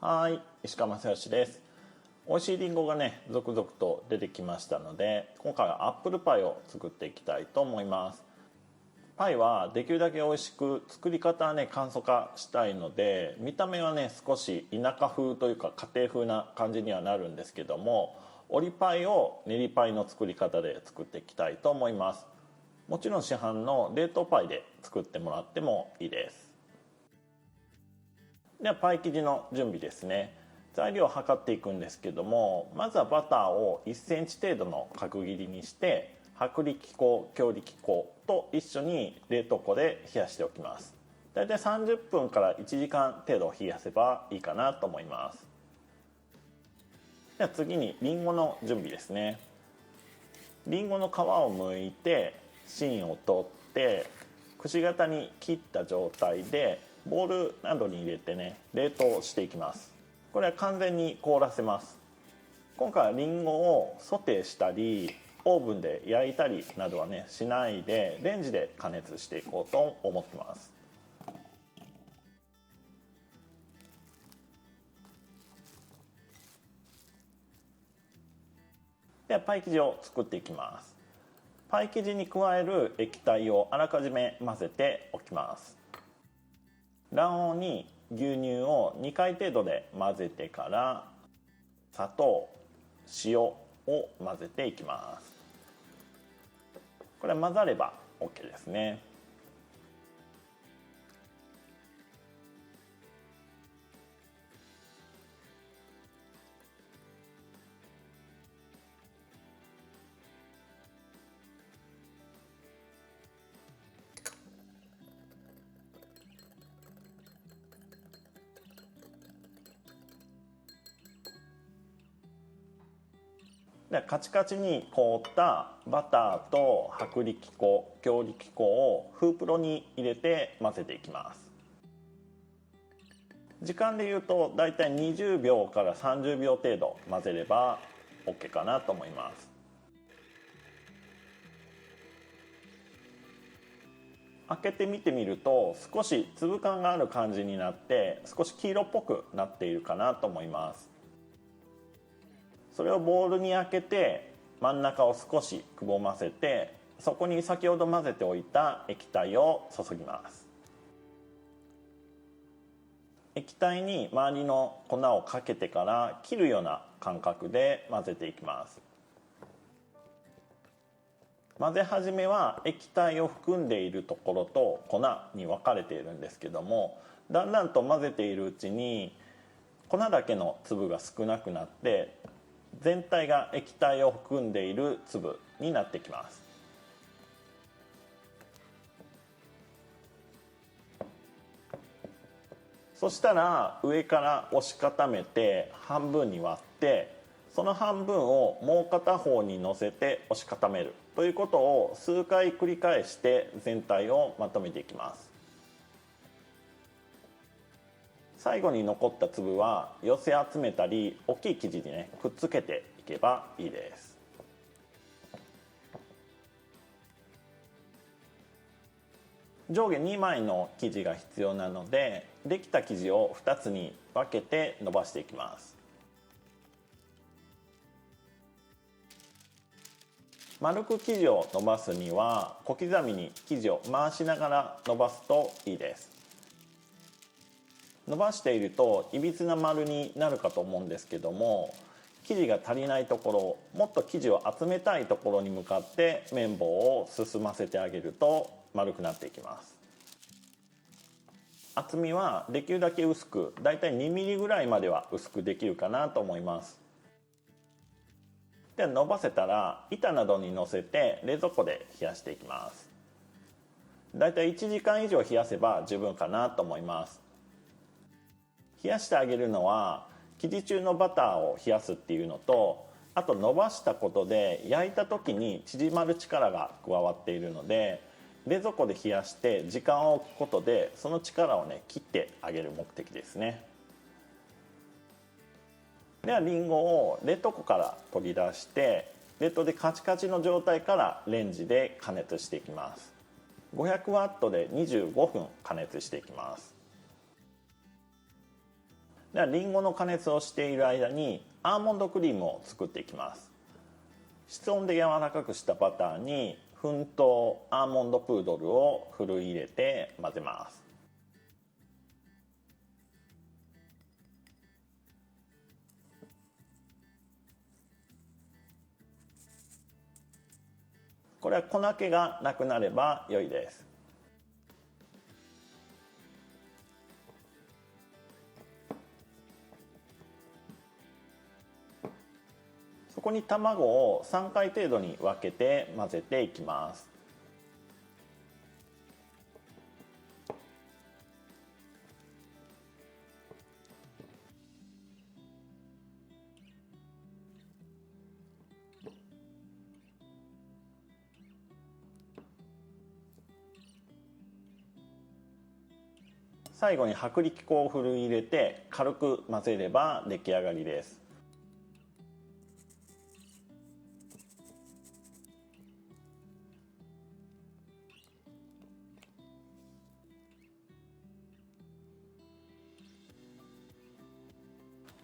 はい、石川正義です。美味しいりんごがね、続々と出てきましたので、今回はアップルパイを作っていきたいと思います。パイはできるだけ美味しく、作り方はね、簡素化したいので、見た目はね、少し田舎風というか家庭風な感じにはなるんですけども、折りパイを練りパイの作り方で作っていきたいと思います。もちろん市販の冷凍パイで作ってもらってもいいです。ではパイ生地の準備ですね。材料を測っていくんですけども、まずはバターを1センチ程度の角切りにして薄力粉、強力粉と一緒に冷凍庫で冷やしておきます。だいたい30分から1時間程度冷やせばいいかなと思います。では次にりんごの準備ですね。りんごの皮を剥いて芯を取ってくし形に切った状態でボウルなどに入れてね、冷凍していきます。これは完全に凍らせます。今回はりんごをソテーしたりオーブンで焼いたりなどはねしないで、レンジで加熱していこうと思ってます。ではパイ生地を作っていきます。パイ生地に加える液体をあらかじめ混ぜておきます。卵黄に牛乳を2回程度で混ぜてから砂糖、塩を混ぜていきます。これ混ざれば OK ですね。でカチカチに凍ったバターと薄力粉、強力粉をフープロに入れて混ぜていきます。時間でいうとだいたい20秒から30秒程度混ぜれば OK かなと思います。開けてみてみると少し粒感がある感じになって少し黄色っぽくなっているかなと思います。それをボウルに開けて真ん中を少しくぼませて、そこに先ほど混ぜておいた液体を注ぎます。液体に周りの粉をかけてから切るような感覚で混ぜていきます。混ぜ始めは液体を含んでいるところと粉に分かれているんですけども、だんだんと混ぜているうちに粉だけの粒が少なくなって全体が液体を含んでいる粒になってきます。そしたら上から押し固めて半分に割って、その半分をもう片方に乗せて押し固めるということを数回繰り返して全体をまとめていきます。最後に残った粒は寄せ集めたり大きい生地にねくっつけていけばいいです。上下2枚の生地が必要なので、できた生地を2つに分けて伸ばしていきます。丸く生地を伸ばすには小刻みに生地を回しながら伸ばすといいです。伸ばしているといびつな丸になるかと思うんですけども、生地が足りないところ、もっと生地を集めたいところに向かって綿棒を進ませてあげると丸くなっていきます。厚みはできるだけ薄く、だいたい2ミリぐらいまでは薄くできるかなと思います。で伸ばせたら板などに乗せて冷蔵庫で冷やしていきます。だいたい1時間以上冷やせば十分かなと思います。冷やしてあげるのは生地中のバターを冷やすっていうのと、あと伸ばしたことで焼いた時に縮まる力が加わっているので、冷蔵庫で冷やして時間を置くことでその力をね切ってあげる目的ですね。ではりんごを冷凍庫から取り出して冷凍でカチカチの状態からレンジで加熱していきます。500ワットで25分加熱していきます。ではリンゴの加熱をしている間にアーモンドクリームを作っていきます。室温で柔らかくしたバターに粉糖アーモンドプードルをふるい入れて混ぜます。これは粉気がなくなれば良いです。そこに卵を3回程度に分けて混ぜていきます。最後に薄力粉をふるい入れて軽く混ぜれば出来上がりです。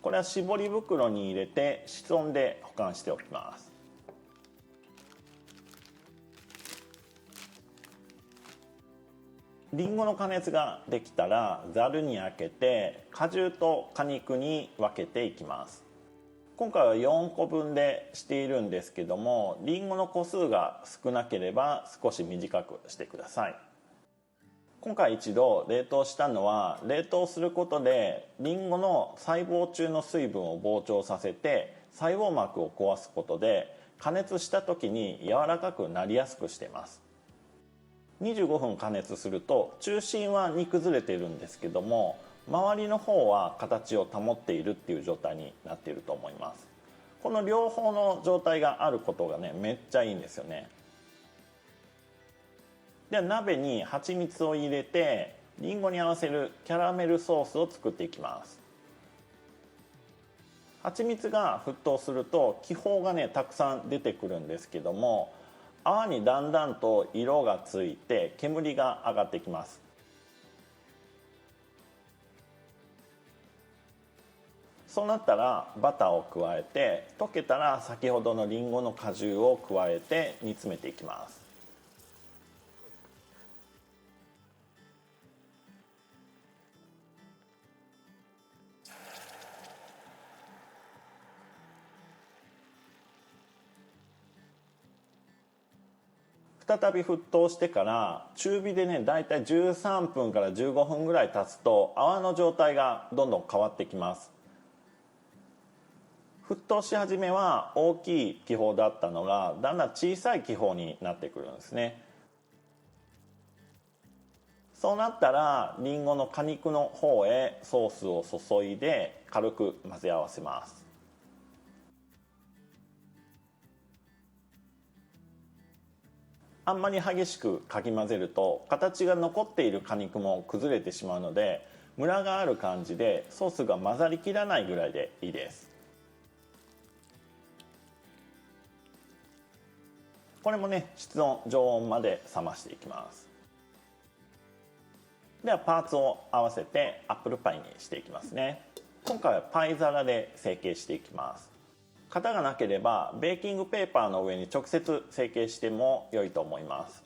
これは絞り袋に入れて室温で保管しておきます。りんごの加熱ができたらざるにあけて果汁と果肉に分けていきます。今回は4個分でしているんですけども、りんごの個数が少なければ少し短くしてください。今回一度冷凍したのは、冷凍することでりんごの細胞中の水分を膨張させて細胞膜を壊すことで加熱した時に柔らかくなりやすくしています。25分加熱すると中心は煮崩れているんですけども、周りの方は形を保っているっていう状態になっていると思います。この両方の状態があることがね、めっちゃいいんですよね。では鍋に蜂蜜を入れてりんごに合わせるキャラメルソースを作っていきます。蜂蜜が沸騰すると気泡がねたくさん出てくるんですけども、泡にだんだんと色がついて煙が上がってきます。そうなったらバターを加えて、溶けたら先ほどのりんごの果汁を加えて煮詰めていきます。再び沸騰してから中火でねだいたい13分から15分ぐらい経つと泡の状態がどんどん変わってきます。沸騰し始めは大きい気泡だったのがだんだん小さい気泡になってくるんですね。そうなったらりんごの果肉の方へソースを注いで軽く混ぜ合わせます。あんまり激しくかき混ぜると形が残っている果肉も崩れてしまうので、ムラがある感じでソースが混ざりきらないぐらいでいいです。これもね室温常温まで冷ましていきます。ではパーツを合わせてアップルパイにしていきますね。今回はパイ皿で成形していきます。型がなければベーキングペーパーの上に直接成形しても良いと思います。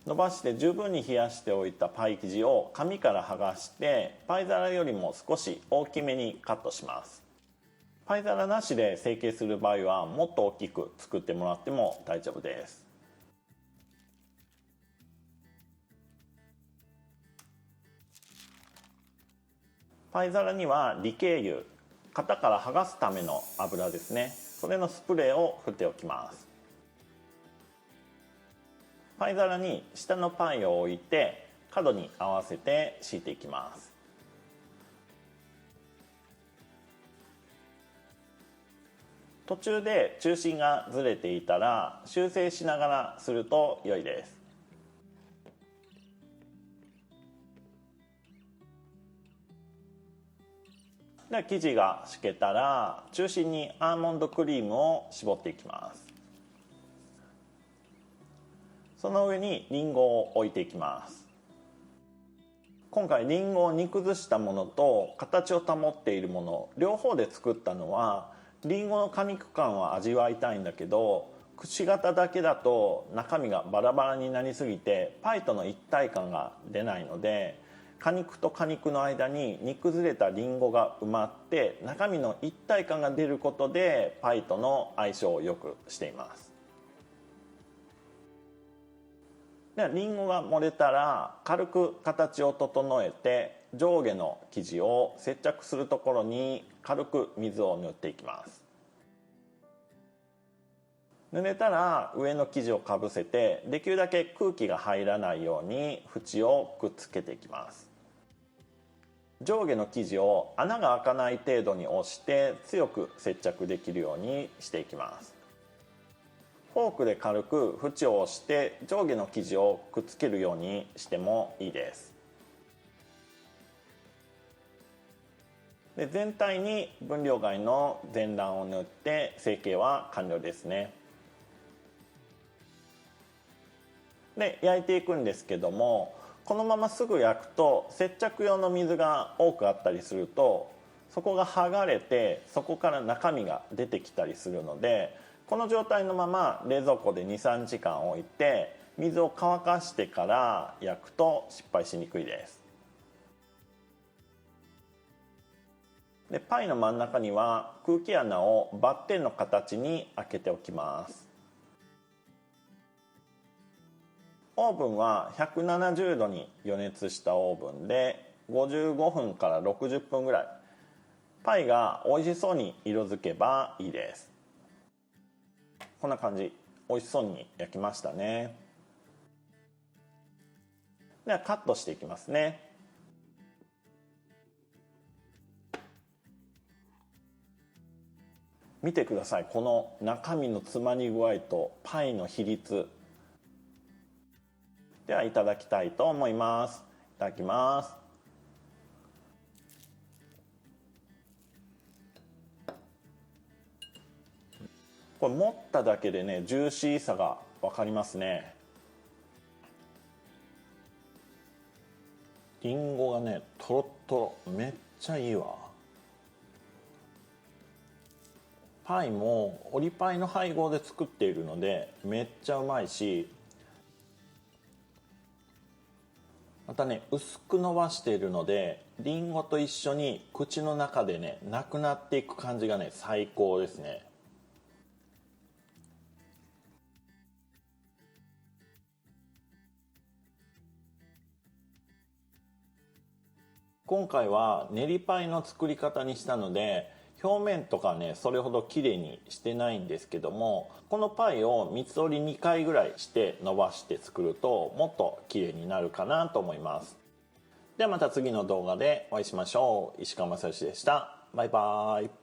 伸ばして十分に冷やしておいたパイ生地を紙から剥がしてパイ皿よりも少し大きめにカットします。パイ皿なしで成形する場合はもっと大きく作ってもらっても大丈夫です。パイ皿には理系油、型から剥がすための油ですね、それのスプレーを振っておきます。パイ皿に下のパイを置いて角に合わせて敷いていきます。途中で中心がずれていたら修正しながらすると良いです。では生地が敷けたら中心にアーモンドクリームを絞っていきます。その上にリンゴを置いていきます。今回りんごを煮崩したものと形を保っているもの両方で作ったのは、りんごの果肉感は味わいたいんだけど、くし形だけだと中身がバラバラになりすぎてパイとの一体感が出ないので、果肉と果肉の間に煮崩れたりんごが埋まって中身の一体感が出ることでパイとの相性を良くしています。ではりんごが盛れたら軽く形を整えて、上下の生地を接着するところに軽く水を塗っていきます。塗れたら上の生地をかぶせて、できるだけ空気が入らないように縁をくっつけていきます。上下の生地を穴が開かない程度に押して強く接着できるようにしていきます。フォークで軽く縁を押して上下の生地をくっつけるようにしてもいいです。で、全体に分量外の全卵を塗って成形は完了ですね。で、焼いていくんですけども、このまますぐ焼くと接着用の水が多くあったりすると、そこが剥がれてそこから中身が出てきたりするので、この状態のまま冷蔵庫で 2,3 時間置いて水を乾かしてから焼くと失敗しにくいです。で、パイの真ん中には空気穴をバッテンの形に開けておきます。オーブンは170度に予熱したオーブンで55分から60分ぐらい、パイが美味しそうに色づけばいいです。こんな感じ、美味しそうに焼きましたね。ではカットしていきますね。見てください、この中身の詰まり具合とパイの比率。ではいただきたいと思います。いただきます。これ持っただけでね、ジューシーさが分かりますね。りんごがね、とろっとろ、めっちゃいいわ。パイもオリパイの配合で作っているのでめっちゃうまいし、またね薄く伸ばしているのでりんごと一緒に口の中でねなくなっていく感じがね最高ですね。今回は練りパイの作り方にしたので表面とかねそれほど綺麗にしてないんですけども、このパイを三つ折り2回ぐらいして伸ばして作るともっと綺麗になるかなと思います。ではまた次の動画でお会いしましょう。石川正義でした。バイバーイ。